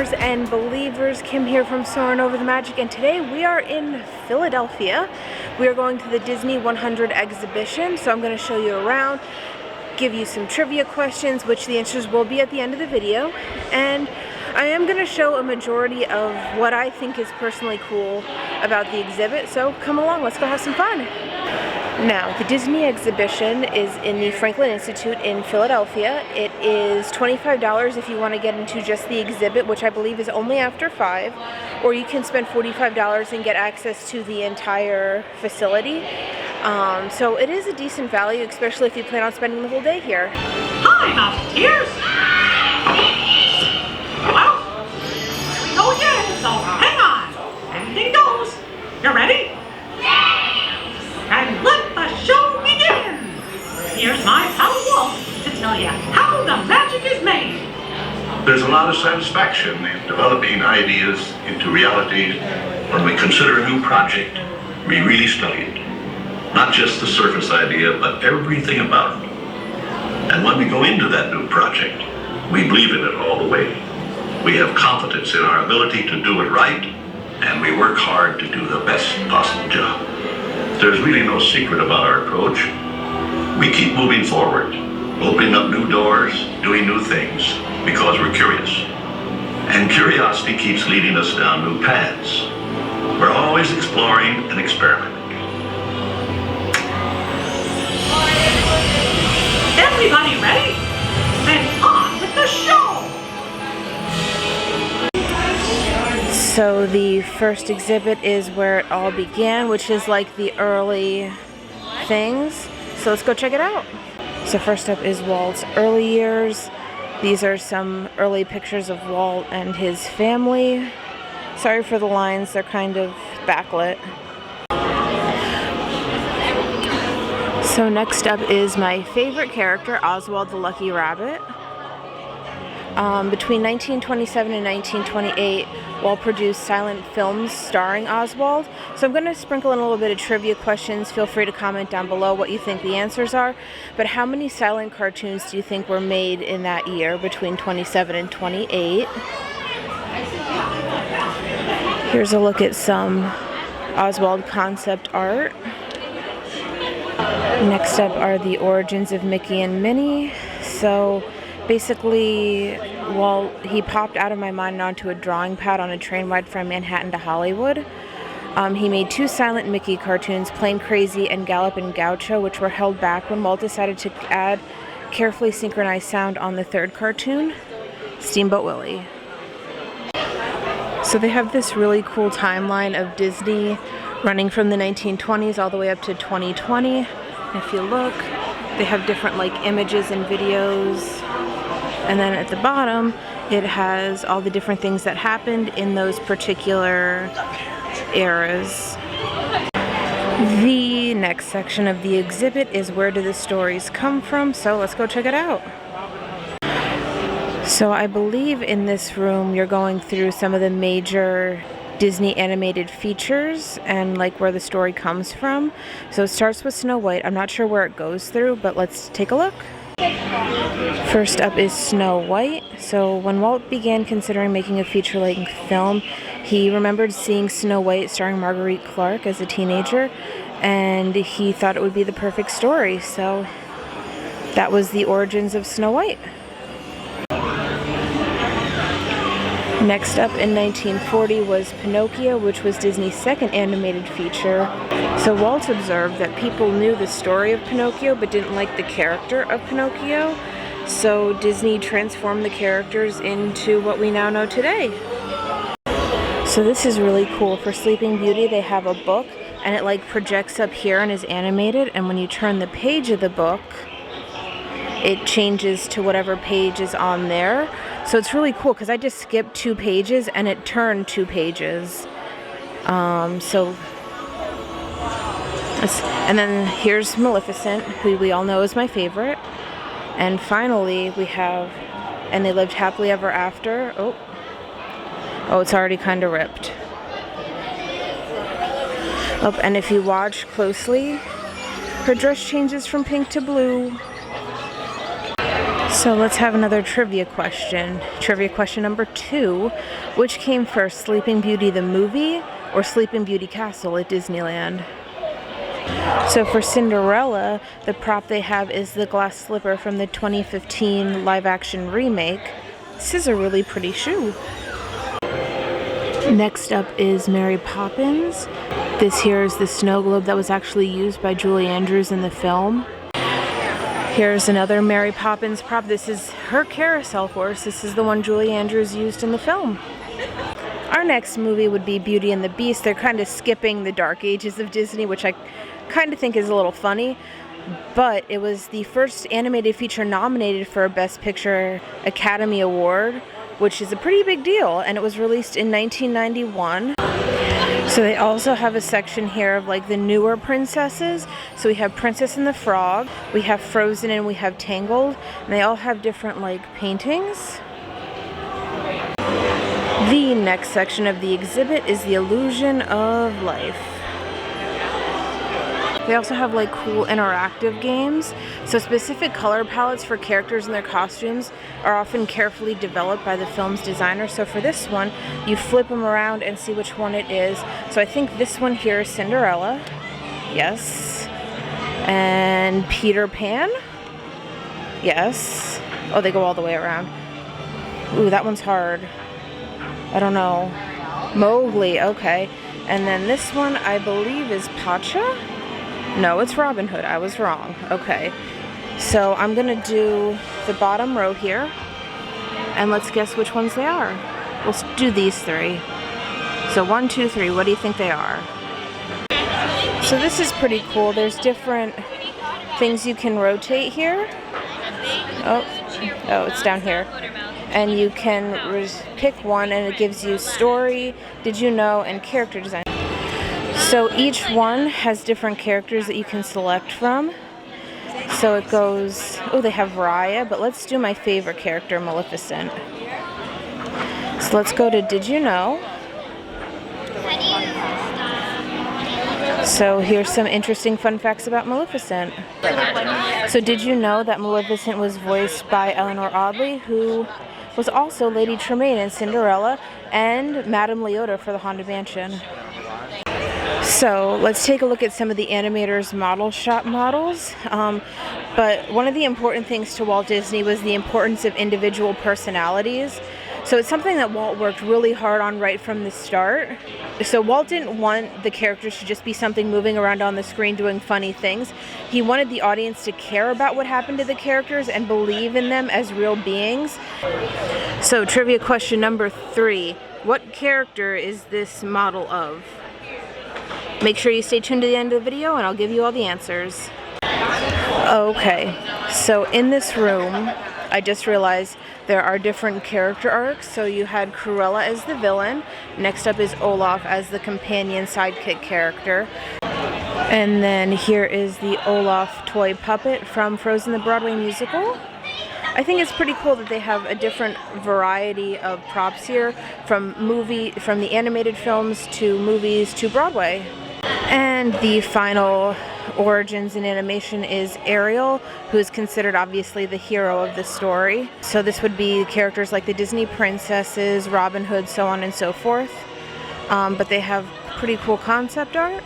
believers and believers. Kim here from Soaring Over the Magic, and today we are in Philadelphia. We are going to the Disney 100 exhibition, so I'm going to show you around, give you some trivia questions, which the answers will be at the end of the video, and I am going to show a majority of what I think is personally cool about the exhibit, so come along, let's go have some fun. Now, the Disney exhibition is in the Franklin Institute in Philadelphia. It is $25 if you want to get into just the exhibit, which I believe is only after 5, or you can spend $45 and get access to the entire facility. So it is a decent value, especially if you plan on spending the whole day here. Hi, Musketeers! Well, here we go again, so hang on. Anything goes. You ready? And let the show begin! Here's my pal Walt to tell you how the magic is made. There's a lot of satisfaction in developing ideas into reality. When we consider a new project, we really study it. Not just the surface idea, but everything about it. And when we go into that new project, we believe in it all the way. We have confidence in our ability to do it right, and we work hard to do the best possible job. There's really no secret about our approach. We keep moving forward, opening up new doors, doing new things, because we're curious. And curiosity keeps leading us down new paths. We're always exploring and experimenting. Everybody ready? Then on with the show! So the first exhibit is where it all began, which is like the early things. So let's go check it out. So first up is Walt's early years. These are some early pictures of Walt and his family. Sorry for the lines, they're kind of backlit. So next up is my favorite character, Oswald the Lucky Rabbit. Between 1927 and 1928, Walt produced silent films starring Oswald. So I'm going to sprinkle in a little bit of trivia questions. Feel free to comment down below what you think the answers are. But how many silent cartoons do you think were made in that year between 27 and 28? Here's a look at some Oswald concept art. Next up are the origins of Mickey and Minnie. So basically, Walt, he popped out of my mind and onto a drawing pad on a train ride from Manhattan to Hollywood. He made 2 silent Mickey cartoons, Plain Crazy and Gallop and Gaucho, which were held back when Walt decided to add carefully synchronized sound on the 3rd cartoon, Steamboat Willie. So they have this really cool timeline of Disney running from the 1920s all the way up to 2020. And if you look, they have different like images and videos. And then at the bottom, it has all the different things that happened in those particular eras. The next section of the exhibit is where do the stories come from, so let's go check it out. So I believe in this room you're going through some of the major Disney animated features and like where the story comes from. So it starts with Snow White. I'm not sure where it goes through, but let's take a look. First up is Snow White. So when Walt began considering making a feature-length film, he remembered seeing Snow White starring Marguerite Clark as a teenager, and he thought it would be the perfect story. So that was the origins of Snow White. Next up in 1940 was Pinocchio, which was Disney's 2nd animated feature. So Walt observed that people knew the story of Pinocchio but didn't like the character of Pinocchio. So Disney transformed the characters into what we now know today. So this is really cool. For Sleeping Beauty, they have a book and it like projects up here and is animated, and when you turn the page of the book, it changes to whatever page is on there. So it's really cool because I just skipped 2 pages and it turned 2 pages. And then here's Maleficent, who we all know is my favorite. And finally we have And They Lived Happily Ever After. Oh, it's already kind of ripped. Oh, and if you watch closely, her dress changes from pink to blue. So let's have another trivia question. Trivia question number 2. Which came first, Sleeping Beauty the movie or Sleeping Beauty Castle at Disneyland? So for Cinderella, the prop they have is the glass slipper from the 2015 live-action remake. This is a really pretty shoe. Next up is Mary Poppins. This here is the snow globe that was actually used by Julie Andrews in the film. Here's another Mary Poppins prop. This is her carousel horse. This is the one Julie Andrews used in the film. Our next movie would be Beauty and the Beast. They're kind of skipping the dark ages of Disney, which I kind of think is a little funny. But it was the first animated feature nominated for a Best Picture Academy Award, which is a pretty big deal. And it was released in 1991. So they also have a section here of like the newer princesses. So we have Princess and the Frog, we have Frozen, and we have Tangled. And they all have different like paintings. The next section of the exhibit is the Illusion of Life. They also have like cool interactive games. So specific color palettes for characters and their costumes are often carefully developed by the film's designer. So for this one, you flip them around and see which one it is. So I think this one here is Cinderella. Yes. And Peter Pan. Yes. Oh, they go all the way around. Ooh, that one's hard. I don't know. Mowgli, okay. And then this one I believe is Pacha. No, it's Robin Hood. I was wrong. Okay. So I'm going to do the bottom row here. And let's guess which ones they are. We'll do these 3. So 1, 2, 3. What do you think they are? So this is pretty cool. There's different things you can rotate here. Oh, it's down here. And you can pick one and it gives you story, did you know, and character design. So each one has different characters that you can select from. So it goes, oh, they have Raya, but let's do my favorite character, Maleficent. So let's go to Did You Know? So here's some interesting fun facts about Maleficent. So did you know that Maleficent was voiced by Eleanor Audley, who was also Lady Tremaine in Cinderella and Madame Leota for the Haunted Mansion. So let's take a look at some of the animators' model shop models. But one of the important things to Walt Disney was the importance of individual personalities. So it's something that Walt worked really hard on right from the start. So Walt didn't want the characters to just be something moving around on the screen doing funny things. He wanted the audience to care about what happened to the characters and believe in them as real beings. So trivia question number 3. What character is this model of? Make sure you stay tuned to the end of the video and I'll give you all the answers. Okay, so in this room, I just realized there are different character arcs. So you had Cruella as the villain. Next up is Olaf as the companion sidekick character. And then here is the Olaf toy puppet from Frozen the Broadway musical. I think it's pretty cool that they have a different variety of props here, from the animated films to movies to Broadway. And the final origins in animation is Ariel, who is considered obviously the hero of the story. So this would be characters like the Disney princesses, Robin Hood, so on and so forth. But they have pretty cool concept art.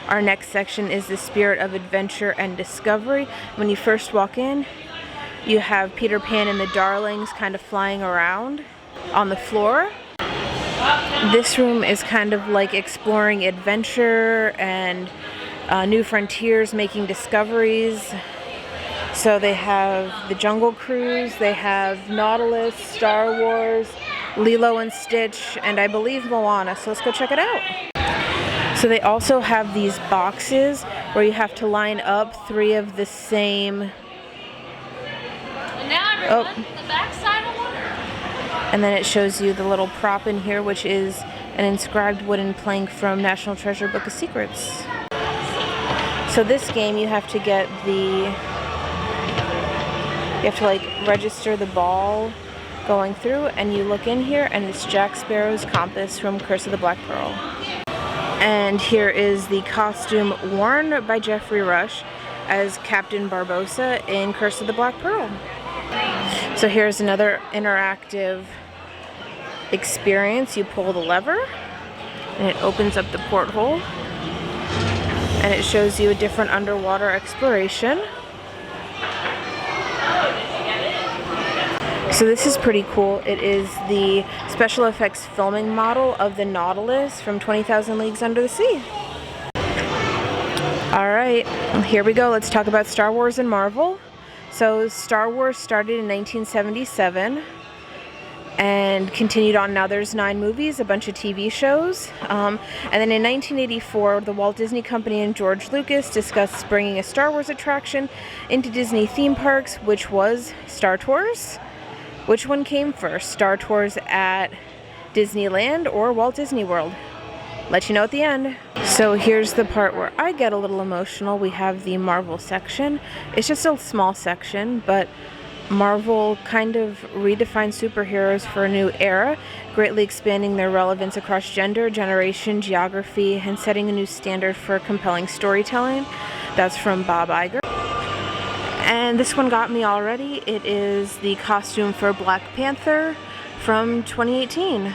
Our next section is the spirit of adventure and discovery. When you first walk in, you have Peter Pan and the Darlings kind of flying around on the floor. This room is kind of like exploring adventure and new frontiers, making discoveries. So they have the Jungle Cruise, they have Nautilus, Star Wars, Lilo and Stitch, and I believe Moana. So let's go check it out. So they also have these boxes where you have to line up 3 of the same. Oh. The back side of one? And then it shows you the little prop in here, which is an inscribed wooden plank from National Treasure Book of Secrets. So this game, you have to get register the ball going through, and you look in here and it's Jack Sparrow's compass from Curse of the Black Pearl. And here is the costume worn by Geoffrey Rush. as Captain Barbossa in Curse of the Black Pearl. So here's another interactive experience. You pull the lever and it opens up the porthole and it shows you a different underwater exploration. So this is pretty cool. It is the special effects filming model of the Nautilus from 20,000 Leagues Under the Sea. Alright, here we go. Let's talk about Star Wars and Marvel. So Star Wars started in 1977 and continued on. Now there's 9 movies, a bunch of TV shows. And then in 1984, the Walt Disney Company and George Lucas discussed bringing a Star Wars attraction into Disney theme parks, which was Star Tours. Which one came first, Star Tours at Disneyland or Walt Disney World? Let you know at the end. So here's the part where I get a little emotional. We have the Marvel section. It's just a small section, but Marvel kind of redefined superheroes for a new era, greatly expanding their relevance across gender, generation, geography, and setting a new standard for compelling storytelling. That's from Bob Iger. And this one got me already. It is the costume for Black Panther from 2018.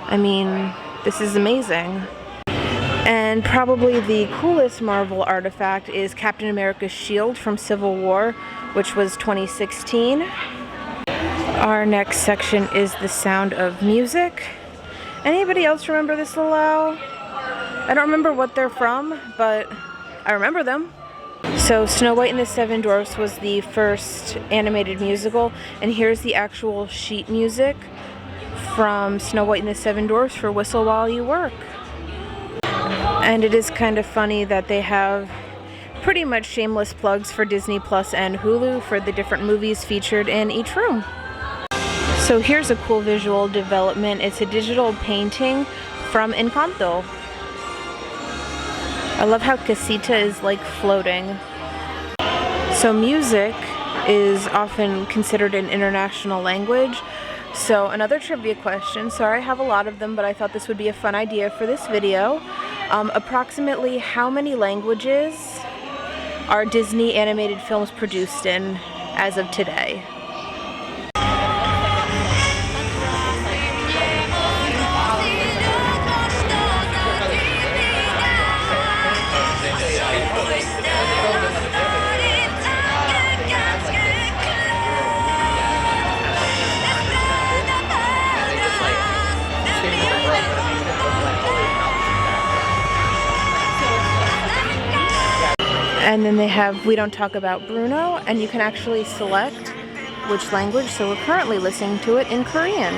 I mean, this is amazing. And probably the coolest Marvel artifact is Captain America's shield from Civil War, which was 2016. Our next section is the Sound of Music. Anybody else remember this little owl? I don't remember what they're from, but I remember them. So Snow White and the Seven Dwarfs was the first animated musical, and here's the actual sheet music from Snow White and the Seven Dwarfs for Whistle While You Work. And it is kind of funny that they have pretty much shameless plugs for Disney Plus and Hulu for the different movies featured in each room. So here's a cool visual development. It's a digital painting from Encanto. I love how Casita is like floating. So music is often considered an international language. So another trivia question. Sorry I have a lot of them, but I thought this would be a fun idea for this video. Approximately how many languages are Disney animated films produced in as of today? And then they have We Don't Talk About Bruno, and you can actually select which language. So we're currently listening to it in Korean.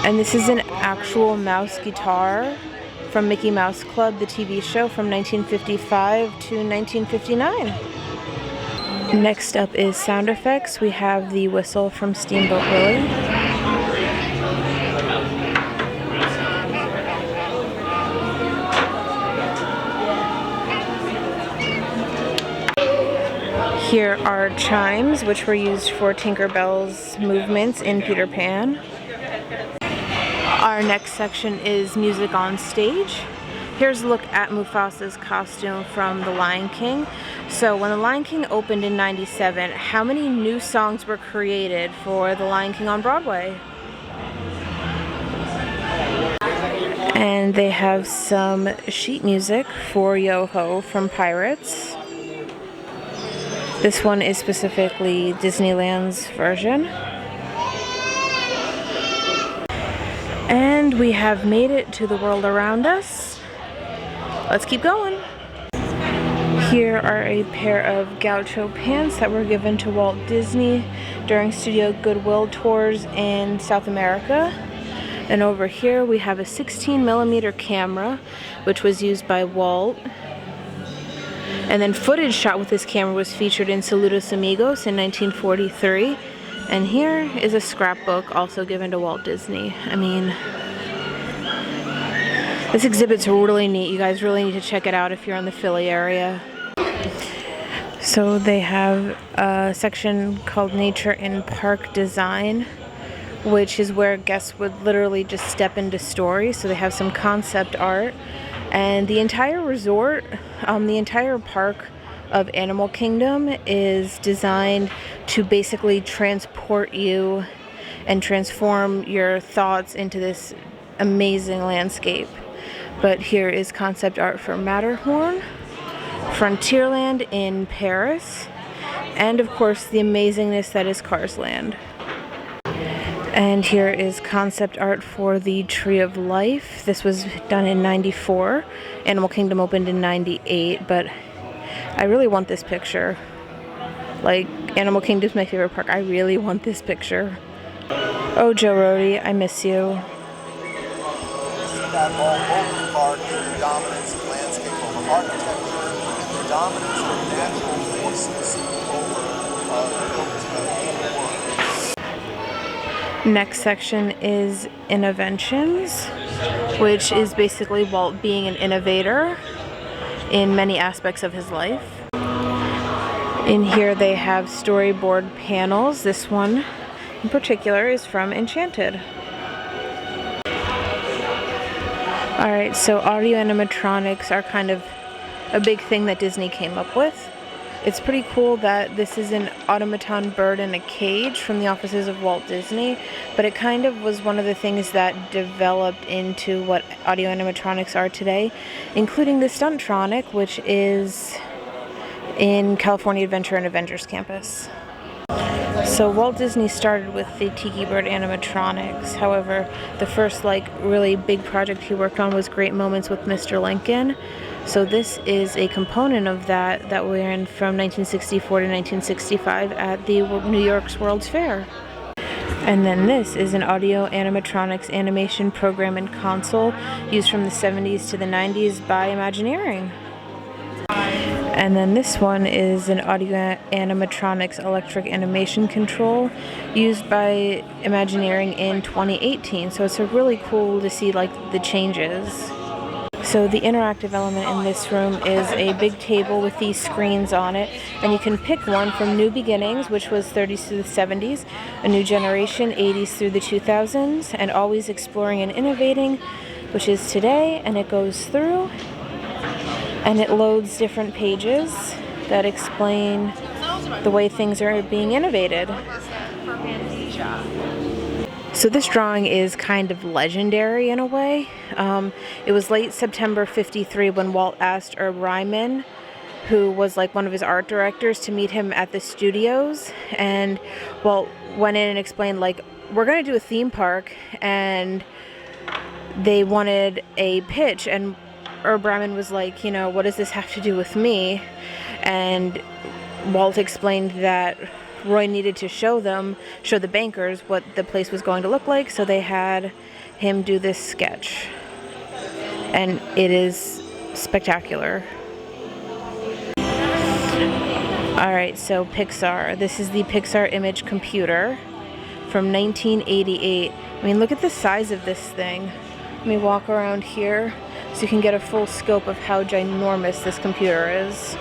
And this is an actual mouse guitar from Mickey Mouse Club, the TV show from 1955 to 1959. Next up is sound effects. We have the whistle from Steamboat Willie. Here are chimes, which were used for Tinkerbell's movements in Peter Pan. Our next section is music on stage. Here's a look at Mufasa's costume from The Lion King. So when The Lion King opened in '97, how many new songs were created for The Lion King on Broadway? And they have some sheet music for Yo-Ho from Pirates. This one is specifically Disneyland's version. And we have made it to the world around us. Let's keep going. Here are a pair of gaucho pants that were given to Walt Disney during Studio Goodwill tours in South America. And over here we have a 16mm camera, which was used by Walt. And then footage shot with this camera was featured in Saludos Amigos in 1943. And here is a scrapbook also given to Walt Disney. I mean, this exhibit's really neat. You guys really need to check it out if you're in the Philly area. So they have a section called Nature in Park Design, which is where guests would literally just step into stories. So they have some concept art, and the entire resort, the entire park of Animal Kingdom is designed to basically transport you and transform your thoughts into this amazing landscape. But here is concept art for Matterhorn, Frontierland in Paris, and of course the amazingness that is Cars Land. And here is concept art for the Tree of Life. This was done in '94. Animal Kingdom opened in '98, but I really want this picture. Like, Animal Kingdom's my favorite park. I really want this picture. Oh, Joe Rohde, I miss you. That all over the park is the dominance of landscape over architecture and the dominance of natural forces over the world. Next section is Innoventions, which is basically Walt being an innovator in many aspects of his life. In here they have storyboard panels. This one in particular is from Enchanted. Alright, so audio animatronics are kind of a big thing that Disney came up with. It's pretty cool that this is an automaton bird in a cage from the offices of Walt Disney, but it kind of was one of the things that developed into what audio animatronics are today, including the Stuntronic, which is in California Adventure and Avengers Campus. So Walt Disney started with the Tiki Bird animatronics. However, the first really big project he worked on was Great Moments with Mr. Lincoln. So this is a component of that we ran from 1964 to 1965 at the New York's World's Fair. And then this is an audio animatronics animation program and console used from the 70s to the 90s by Imagineering. And then this one is an audio animatronics electric animation control used by Imagineering in 2018. So it's really cool to see the changes. So the interactive element in this room is a big table with these screens on it, and you can pick one from New Beginnings, which was 30s through the 70s, A New Generation, 80s through the 2000s, and Always Exploring and Innovating, which is today, and it goes through, and it loads different pages that explain the way things are being innovated. So this drawing is kind of legendary in a way. It was late September '53 when Walt asked Herb Ryman, who was one of his art directors, to meet him at the studios. And Walt went in and explained, we're going to do a theme park, and they wanted a pitch. And Herb Ryman was like, what does this have to do with me? And Walt explained that Roy needed to show the bankers what the place was going to look like, so they had him do this sketch. And it is spectacular. Alright, so Pixar. This is the Pixar Image Computer from 1988. I mean, look at the size of this thing. Let me walk around here so you can get a full scope of how ginormous this computer is.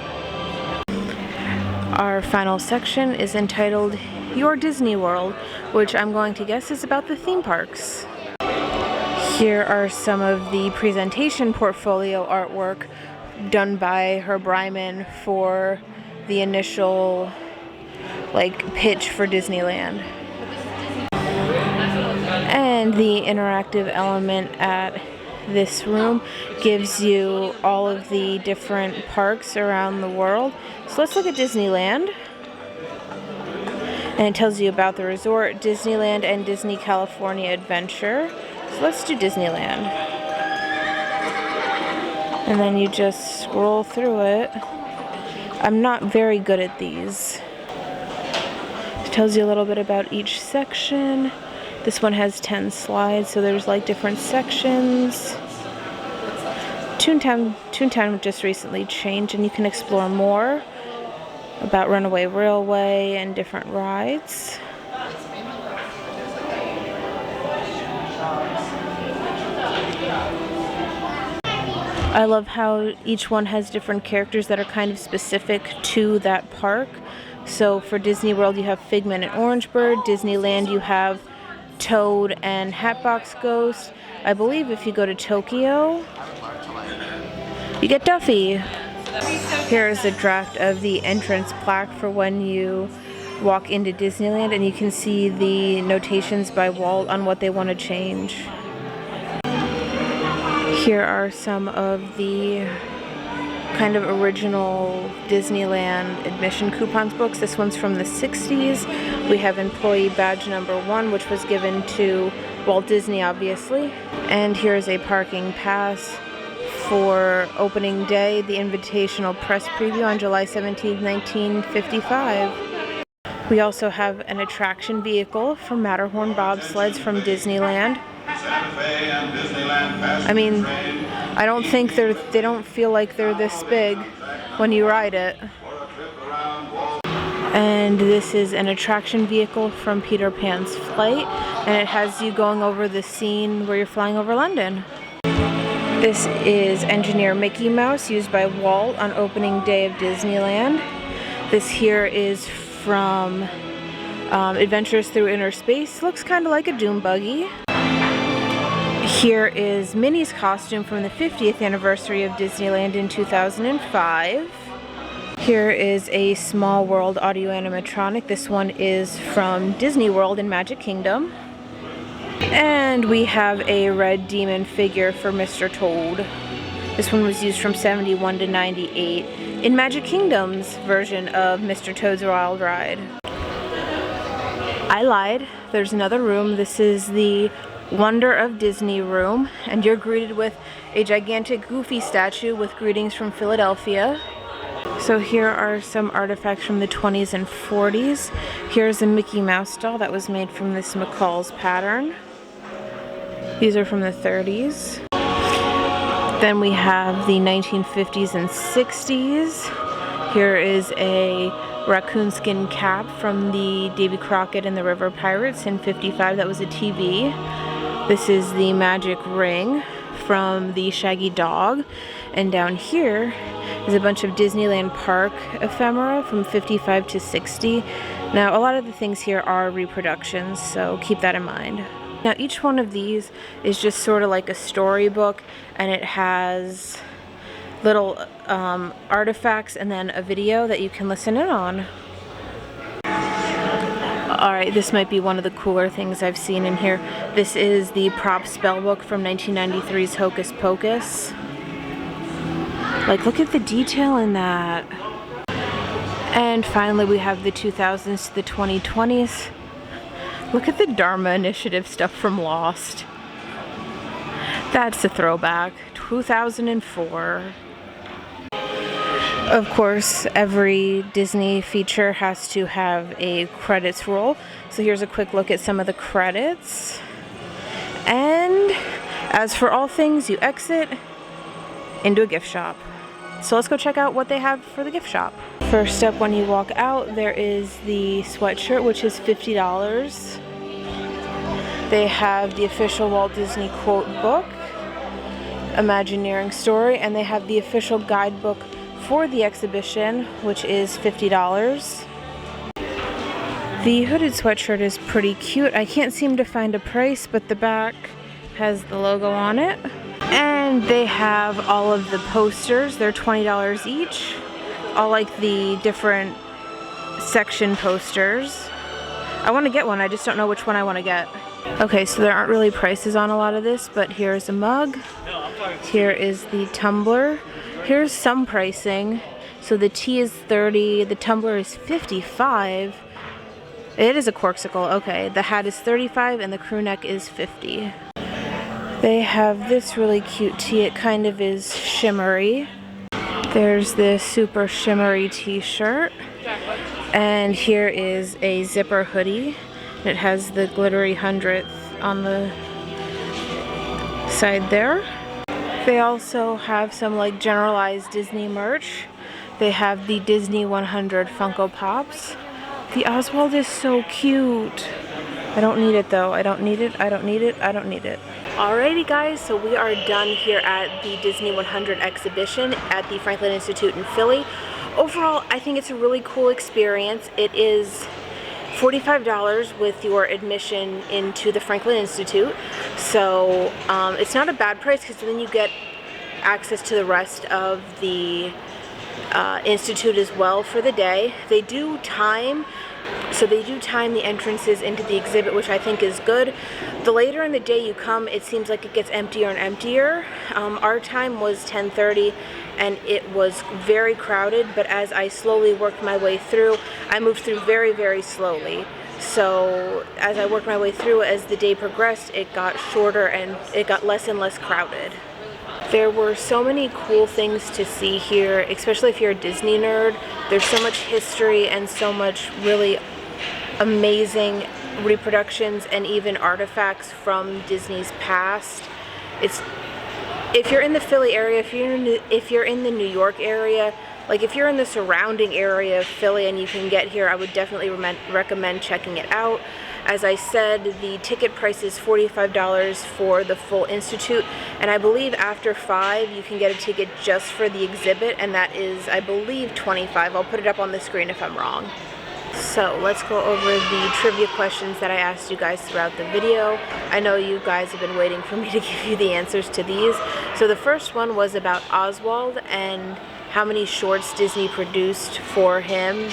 Our final section is entitled Your Disney World, which I'm going to guess is about the theme parks. Here are some of the presentation portfolio artwork done by Herb Ryman for the initial pitch for Disneyland. And the interactive element at this room gives you all of the different parks around the world. So let's look at Disneyland. And it tells you about the resort, Disneyland, and Disney California Adventure. So let's do Disneyland. And then you just scroll through it. I'm not very good at these. It tells you a little bit about each section. This one has 10 slides, so there's different sections. Toontown just recently changed, and you can explore more about Runaway Railway and different rides. I love how each one has different characters that are kind of specific to that park. So for Disney World you have Figment and Orangebird. Disneyland you have Toad and Hatbox Ghost. I believe if you go to Tokyo, you get Duffy. Here is a draft of the entrance plaque for when you walk into Disneyland, and you can see the notations by Walt on what they want to change. Here are some of the kind of original Disneyland admission coupons books. This one's from the 60s. We have employee badge number 1, which was given to Walt Disney, obviously. And here's a parking pass for opening day, the invitational press preview on July 17, 1955. We also have an attraction vehicle for Matterhorn bobsleds from Disneyland. I mean, I don't think they don't feel like they're this big when you ride it. And this is an attraction vehicle from Peter Pan's Flight, and it has you going over the scene where you're flying over London. This is Engineer Mickey Mouse, used by Walt on opening day of Disneyland. This here is from Adventures Through Inner Space. Looks kind of like a Doom buggy. Here is Minnie's costume from the 50th anniversary of Disneyland in 2005. Here is a Small World audio animatronic. This one is from Disney World in Magic Kingdom. And we have a red demon figure for Mr. Toad. This one was used from 71 to 98 in Magic Kingdom's version of Mr. Toad's Wild Ride. I lied. There's another room. This is the Wonder of Disney room, and you're greeted with a gigantic Goofy statue with greetings from Philadelphia. So here are some artifacts from the 20s and 40s. Here's a Mickey Mouse doll that was made from this McCall's pattern. These are from the 30s. Then we have the 1950s and 60s. Here is a raccoon skin cap from the Davy Crockett and the River Pirates in 55. That was a TV. This is the magic ring from the Shaggy Dog. And down here is a bunch of Disneyland Park ephemera from 55 to 60. Now, a lot of the things here are reproductions, so keep that in mind. Now, each one of these is just sort of like a storybook, and it has little artifacts and then a video that you can listen in on. Alright, this might be one of the cooler things I've seen in here. This is the prop spell book from 1993's Hocus Pocus. Like, look at the detail in that. And finally, we have the 2000s to the 2020s. Look at the Dharma Initiative stuff from Lost. That's a throwback. 2004. Of course, every Disney feature has to have a credits roll. So here's a quick look at some of the credits. And as for all things, you exit into a gift shop. So let's go check out what they have for the gift shop. First up, when you walk out, there is the sweatshirt, which is $50. They have the official Walt Disney quote book, Imagineering Story, and they have the official guidebook for the exhibition, which is $50. The hooded sweatshirt is pretty cute. I can't seem to find a price, but the back has the logo on it. And they have all of the posters. They're $20 each. All like the different section posters. I want to get one, I just don't know which one I want to get. Okay, so there aren't really prices on a lot of this, but here's a mug. Here is the tumbler. Here's some pricing. So the tea is $30, the tumbler is $55. It is a corksicle, okay. The hat is $35 and the crew neck is $50. They have this really cute tee. It kind of is shimmery. There's this super shimmery t-shirt. And here is a zipper hoodie. It has the glittery 100th on the side there. They also have some like generalized Disney merch. They have the Disney 100 Funko Pops. The Oswald is so cute. I don't need it though. I don't need it. I don't need it. I don't need it. Alrighty guys, so we are done here at the Disney 100 exhibition at the Franklin Institute in Philly. Overall, I think it's a really cool experience. It is $45 with your admission into the Franklin Institute. So it's not a bad price because then you get access to the rest of the institute as well for the day. They do time the entrances into the exhibit, which I think is good. The later in the day you come, it seems like it gets emptier and emptier. Our time was 10:30 and it was very crowded, but as I slowly worked my way through, I moved through very, very slowly. So as I worked my way through, as the day progressed, it got shorter and it got less and less crowded. There were so many cool things to see here, especially if you're a Disney nerd. There's so much history and so much really amazing reproductions and even artifacts from Disney's past. If you're in the Philly area, if you're in the New York area, like if you're in the surrounding area of Philly and you can get here, I would definitely recommend checking it out. As I said, the ticket price is $45 for the full institute, and I believe after 5 you can get a ticket just for the exhibit, and that is, I believe, $25. I'll put it up on the screen if I'm wrong. So let's go over the trivia questions that I asked you guys throughout the video. I know you guys have been waiting for me to give you the answers to these. So the first one was about Oswald and how many shorts Disney produced for him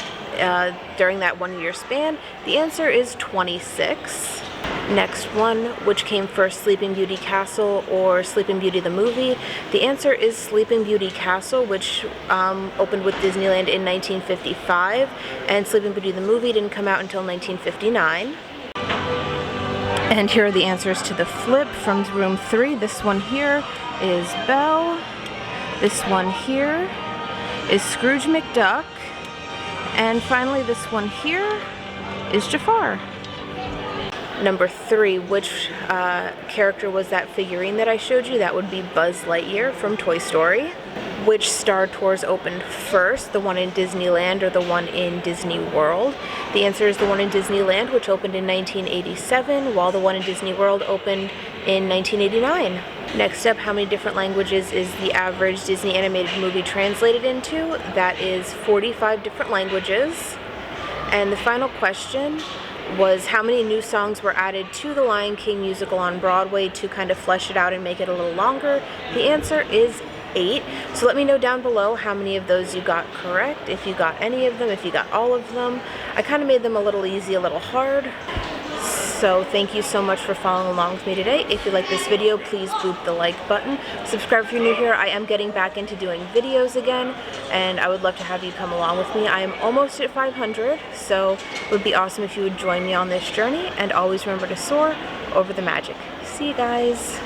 during that 1-year span. The answer is 26. Next one, which came first, Sleeping Beauty Castle or Sleeping Beauty the movie? The answer is Sleeping Beauty Castle, which opened with Disneyland in 1955, and Sleeping Beauty the movie didn't come out until 1959. And here are the answers to the flip from room 3. This one here is Belle. This one here is Scrooge McDuck. And finally, this one here is Jafar. Number 3, which character was that figurine that I showed you? That would be Buzz Lightyear from Toy Story. Which Star Tours opened first, the one in Disneyland or the one in Disney World? The answer is the one in Disneyland, which opened in 1987, while the one in Disney World opened in 1989. Next up, how many different languages is the average Disney animated movie translated into? That is 45 different languages. And the final question was how many new songs were added to the Lion King musical on Broadway to kind of flesh it out and make it a little longer? The answer is 8. So let me know down below how many of those you got correct, if you got any of them, if you got all of them. I kind of made them a little easy, a little hard. So thank you so much for following along with me today. If you like this video, please boop the like button. Subscribe if you're new here. I am getting back into doing videos again, and I would love to have you come along with me. I am almost at 500, so it would be awesome if you would join me on this journey, and always remember to soar over the magic. See you guys.